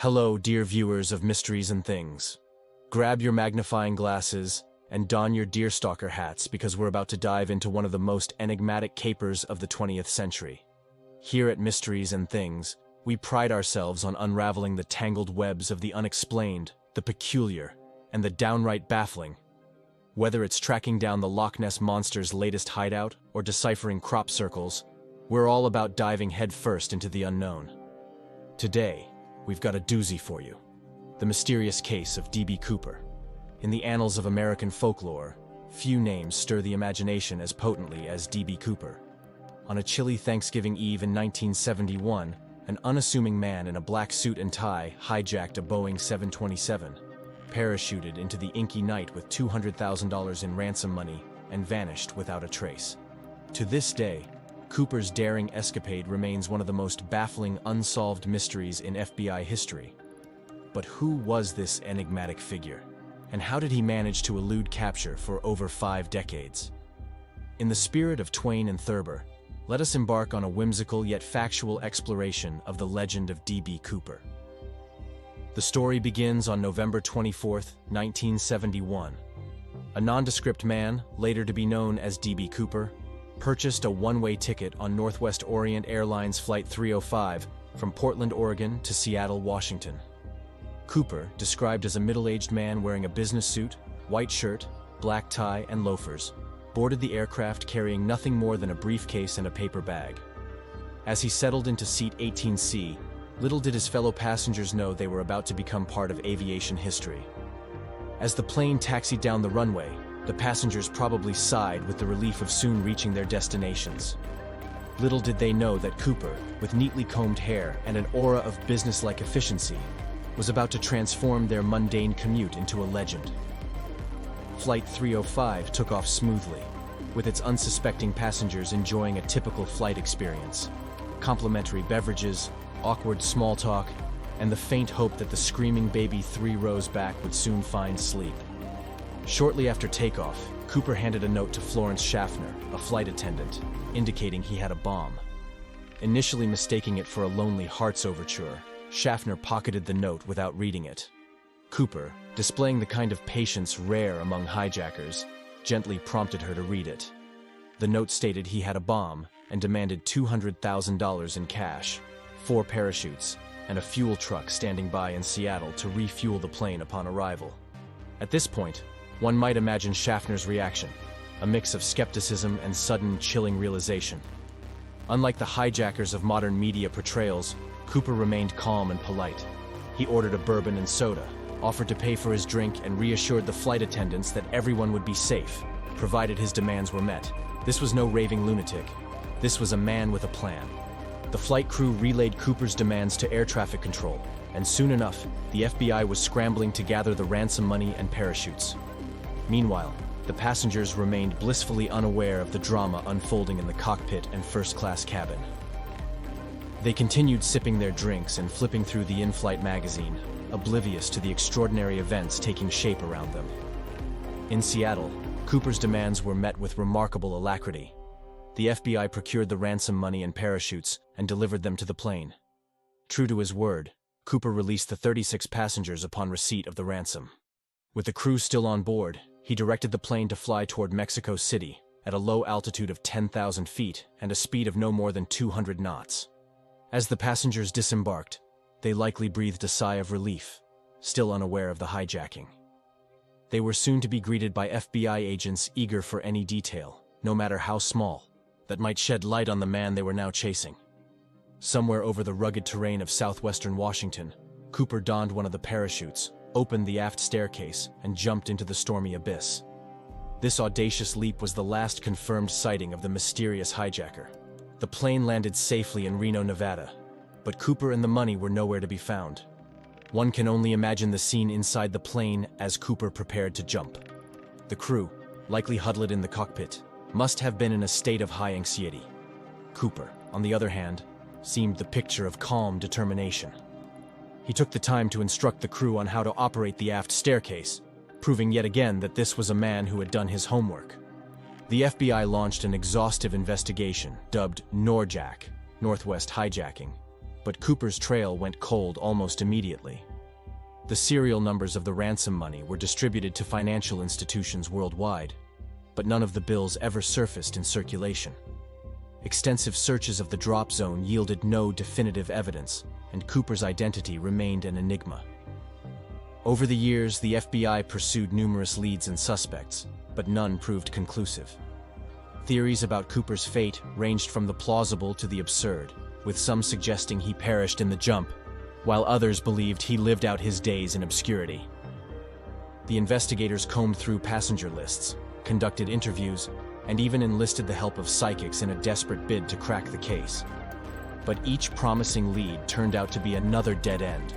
Hello, dear viewers of Mysteries and Things. Grab your magnifying glasses and don your deerstalker hats because we're about to dive into one of the most enigmatic capers of the 20th century. Here at Mysteries and Things, we pride ourselves on unraveling the tangled webs of the unexplained, the peculiar, and the downright baffling. Whether it's tracking down the Loch Ness Monster's latest hideout or deciphering crop circles, we're all about diving headfirst into the unknown. Today, we've got a doozy for you. The mysterious case of D.B. Cooper. In the annals of American folklore, few names stir the imagination as potently as D.B. Cooper. On a chilly Thanksgiving Eve in 1971, an unassuming man in a black suit and tie hijacked a Boeing 727, parachuted into the inky night with $200,000 in ransom money, and vanished without a trace. To this day, Cooper's daring escapade remains one of the most baffling unsolved mysteries in FBI history. But who was this enigmatic figure? And how did he manage to elude capture for over 5 decades? In the spirit of Twain and Thurber, let us embark on a whimsical yet factual exploration of the legend of D.B. Cooper. The story begins on November 24, 1971. A nondescript man, later to be known as D.B. Cooper, purchased a one-way ticket on Northwest Orient Airlines Flight 305 from Portland, Oregon to Seattle, Washington. Cooper, described as a middle-aged man wearing a business suit, white shirt, black tie, and loafers, boarded the aircraft carrying nothing more than a briefcase and a paper bag. As he settled into seat 18C, little did his fellow passengers know they were about to become part of aviation history. As the plane taxied down the runway, the passengers probably sighed with the relief of soon reaching their destinations. Little did they know that Cooper, with neatly combed hair and an aura of businesslike efficiency, was about to transform their mundane commute into a legend. Flight 305 took off smoothly, with its unsuspecting passengers enjoying a typical flight experience. Complimentary beverages, awkward small talk, and the faint hope that the screaming baby 3 rows back would soon find sleep. Shortly after takeoff, Cooper handed a note to Florence Schaffner, a flight attendant, indicating he had a bomb. Initially mistaking it for a Lonely Hearts overture, Schaffner pocketed the note without reading it. Cooper, displaying the kind of patience rare among hijackers, gently prompted her to read it. The note stated he had a bomb and demanded $200,000 in cash, 4 parachutes, and a fuel truck standing by in Seattle to refuel the plane upon arrival. At this point, one might imagine Schaffner's reaction, a mix of skepticism and sudden, chilling realization. Unlike the hijackers of modern media portrayals, Cooper remained calm and polite. He ordered a bourbon and soda, offered to pay for his drink, and reassured the flight attendants that everyone would be safe, provided his demands were met. This was no raving lunatic. This was a man with a plan. The flight crew relayed Cooper's demands to air traffic control, and soon enough, the FBI was scrambling to gather the ransom money and parachutes. Meanwhile, the passengers remained blissfully unaware of the drama unfolding in the cockpit and first-class cabin. They continued sipping their drinks and flipping through the in-flight magazine, oblivious to the extraordinary events taking shape around them. In Seattle, Cooper's demands were met with remarkable alacrity. The FBI procured the ransom money and parachutes and delivered them to the plane. True to his word, Cooper released the 36 passengers upon receipt of the ransom. With the crew still on board, he directed the plane to fly toward Mexico City at a low altitude of 10,000 feet and a speed of no more than 200 knots. As the passengers disembarked, they likely breathed a sigh of relief, still unaware of the hijacking. They were soon to be greeted by FBI agents eager for any detail, no matter how small, that might shed light on the man they were now chasing. Somewhere over the rugged terrain of southwestern Washington, Cooper donned one of the parachutes, opened the aft staircase, and jumped into the stormy abyss. This audacious leap was the last confirmed sighting of the mysterious hijacker. The plane landed safely in Reno, Nevada, but Cooper and the money were nowhere to be found. One can only imagine the scene inside the plane as Cooper prepared to jump. The crew, likely huddled in the cockpit, must have been in a state of high anxiety. Cooper, on the other hand, seemed the picture of calm determination. He took the time to instruct the crew on how to operate the aft staircase, proving yet again that this was a man who had done his homework. The FBI launched an exhaustive investigation dubbed NORJAC, Northwest Hijacking, but Cooper's trail went cold almost immediately. The serial numbers of the ransom money were distributed to financial institutions worldwide, but none of the bills ever surfaced in circulation. Extensive searches of the drop zone yielded no definitive evidence, and Cooper's identity remained an enigma. Over the years, the FBI pursued numerous leads and suspects, but none proved conclusive. Theories about Cooper's fate ranged from the plausible to the absurd, with some suggesting he perished in the jump, while others believed he lived out his days in obscurity. The investigators combed through passenger lists, conducted interviews, and even enlisted the help of psychics in a desperate bid to crack the case. But each promising lead turned out to be another dead end.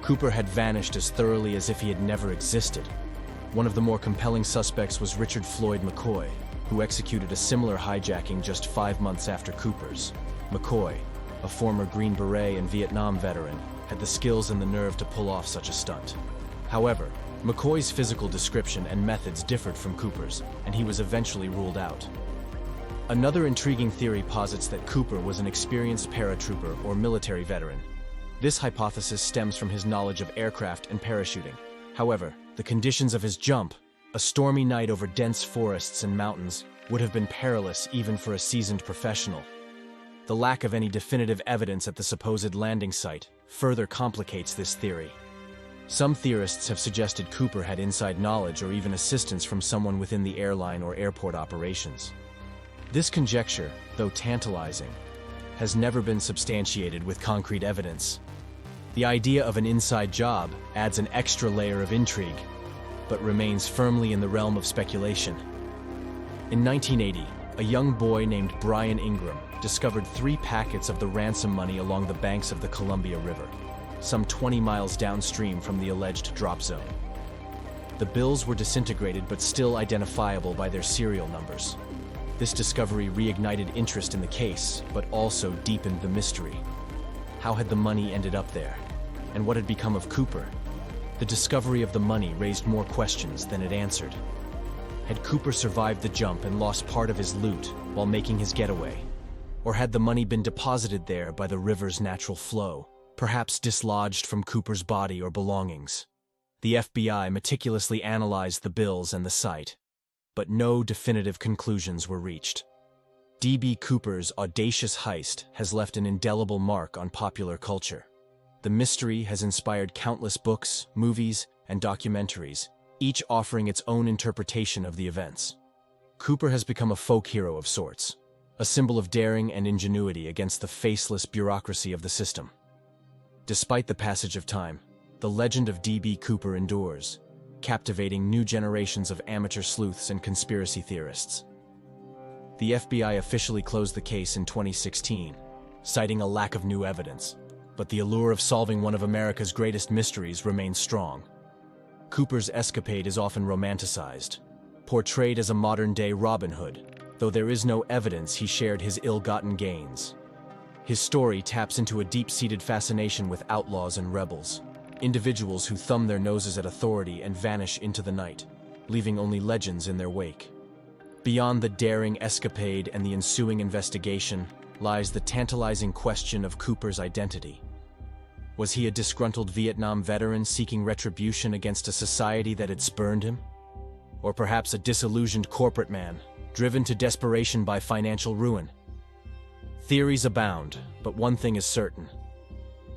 Cooper had vanished as thoroughly as if he had never existed. One of the more compelling suspects was Richard Floyd McCoy, who executed a similar hijacking just 5 months after Cooper's. McCoy, a former Green Beret and Vietnam veteran, had the skills and the nerve to pull off such a stunt. However, McCoy's physical description and methods differed from Cooper's, and he was eventually ruled out. Another intriguing theory posits that Cooper was an experienced paratrooper or military veteran. This hypothesis stems from his knowledge of aircraft and parachuting. However, the conditions of his jump, a stormy night over dense forests and mountains, would have been perilous even for a seasoned professional. The lack of any definitive evidence at the supposed landing site further complicates this theory. Some theorists have suggested Cooper had inside knowledge or even assistance from someone within the airline or airport operations. This conjecture, though tantalizing, has never been substantiated with concrete evidence. The idea of an inside job adds an extra layer of intrigue, but remains firmly in the realm of speculation. In 1980, a young boy named Brian Ingram discovered 3 packets of the ransom money along the banks of the Columbia River, some 20 miles downstream from the alleged drop zone. The bills were disintegrated but still identifiable by their serial numbers. This discovery reignited interest in the case, but also deepened the mystery. How had the money ended up there? And what had become of Cooper? The discovery of the money raised more questions than it answered. Had Cooper survived the jump and lost part of his loot while making his getaway? Or had the money been deposited there by the river's natural flow, perhaps dislodged from Cooper's body or belongings? The FBI meticulously analyzed the bills and the site, but no definitive conclusions were reached. D.B. Cooper's audacious heist has left an indelible mark on popular culture. The mystery has inspired countless books, movies, and documentaries, each offering its own interpretation of the events. Cooper has become a folk hero of sorts, a symbol of daring and ingenuity against the faceless bureaucracy of the system. Despite the passage of time, the legend of D.B. Cooper endures, captivating new generations of amateur sleuths and conspiracy theorists. The FBI officially closed the case in 2016, citing a lack of new evidence, but the allure of solving one of America's greatest mysteries remains strong. Cooper's escapade is often romanticized, portrayed as a modern-day Robin Hood, though there is no evidence he shared his ill-gotten gains. His story taps into a deep-seated fascination with outlaws and rebels, individuals who thumb their noses at authority and vanish into the night, leaving only legends in their wake. Beyond the daring escapade and the ensuing investigation lies the tantalizing question of Cooper's identity. Was he a disgruntled Vietnam veteran seeking retribution against a society that had spurned him? Or perhaps a disillusioned corporate man, driven to desperation by financial ruin? Theories abound, but one thing is certain.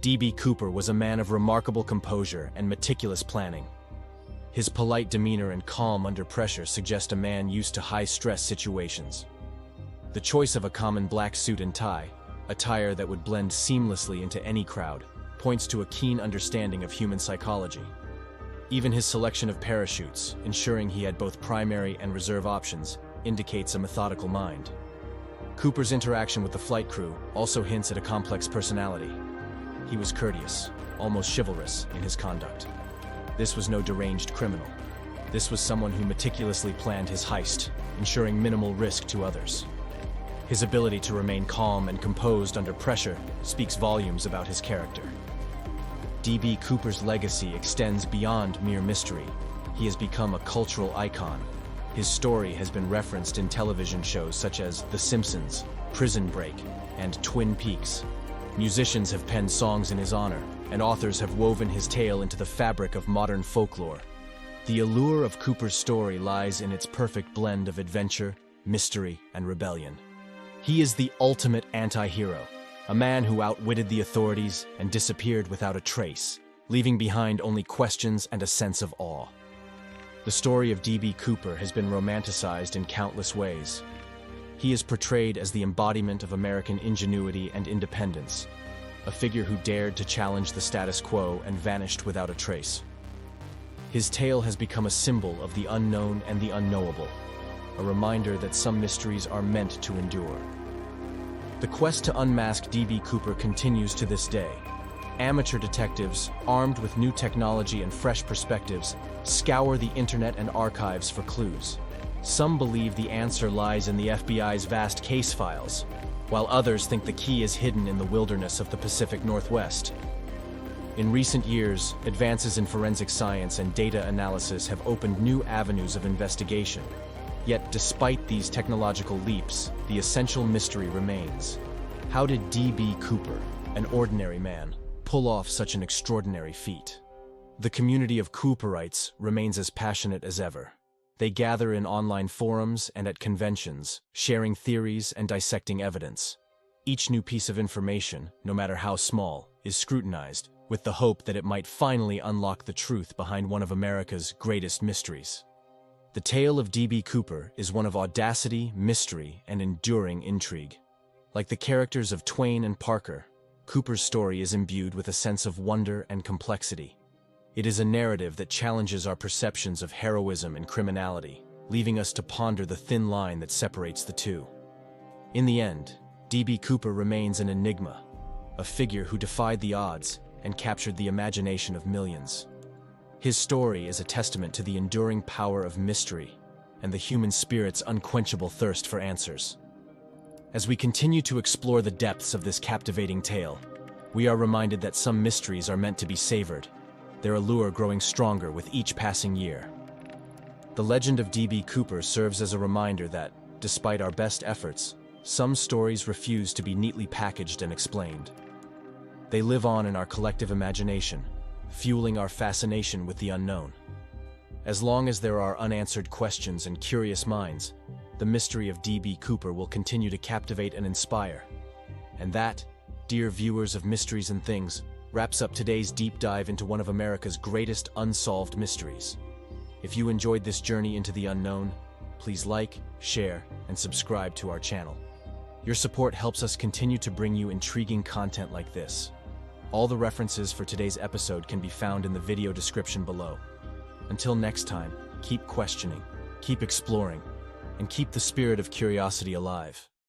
D.B. Cooper was a man of remarkable composure and meticulous planning. His polite demeanor and calm under pressure suggest a man used to high-stress situations. The choice of a common black suit and tie, attire that would blend seamlessly into any crowd, points to a keen understanding of human psychology. Even his selection of parachutes, ensuring he had both primary and reserve options, indicates a methodical mind. Cooper's interaction with the flight crew also hints at a complex personality. He was courteous, almost chivalrous in his conduct. This was no deranged criminal. This was someone who meticulously planned his heist, ensuring minimal risk to others. His ability to remain calm and composed under pressure speaks volumes about his character. D.B. Cooper's legacy extends beyond mere mystery. He has become a cultural icon. His story has been referenced in television shows such as The Simpsons, Prison Break, and Twin Peaks. Musicians have penned songs in his honor, and authors have woven his tale into the fabric of modern folklore. The allure of Cooper's story lies in its perfect blend of adventure, mystery, and rebellion. He is the ultimate anti-hero, a man who outwitted the authorities and disappeared without a trace, leaving behind only questions and a sense of awe. The story of D.B. Cooper has been romanticized in countless ways. He is portrayed as the embodiment of American ingenuity and independence, a figure who dared to challenge the status quo and vanished without a trace. His tale has become a symbol of the unknown and the unknowable, a reminder that some mysteries are meant to endure. The quest to unmask D.B. Cooper continues to this day. Amateur detectives, armed with new technology and fresh perspectives, scour the internet and archives for clues. Some believe the answer lies in the FBI's vast case files, while others think the key is hidden in the wilderness of the Pacific Northwest. In recent years, advances in forensic science and data analysis have opened new avenues of investigation. Yet, despite these technological leaps, the essential mystery remains. How did D.B. Cooper, an ordinary man, pull off such an extraordinary feat? The community of Cooperites remains as passionate as ever. They gather in online forums and at conventions, sharing theories and dissecting evidence. Each new piece of information, no matter how small, is scrutinized, with the hope that it might finally unlock the truth behind one of America's greatest mysteries. The tale of D.B. Cooper is one of audacity, mystery, and enduring intrigue. Like the characters of Twain and Parker, Cooper's story is imbued with a sense of wonder and complexity. It is a narrative that challenges our perceptions of heroism and criminality, leaving us to ponder the thin line that separates the two. In the end, D.B. Cooper remains an enigma, a figure who defied the odds and captured the imagination of millions. His story is a testament to the enduring power of mystery and the human spirit's unquenchable thirst for answers. As we continue to explore the depths of this captivating tale, we are reminded that some mysteries are meant to be savored, their allure growing stronger with each passing year. The legend of D.B. Cooper serves as a reminder that, despite our best efforts, some stories refuse to be neatly packaged and explained. They live on in our collective imagination, fueling our fascination with the unknown. As long as there are unanswered questions and curious minds, the mystery of D.B. Cooper will continue to captivate and inspire. And that, dear viewers of Mysteries and Things, wraps up today's deep dive into one of America's greatest unsolved mysteries. If you enjoyed this journey into the unknown, please like, share, and subscribe to our channel. Your support helps us continue to bring you intriguing content like this. All the references for today's episode can be found in the video description below. Until next time, keep questioning, keep exploring, and keep the spirit of curiosity alive.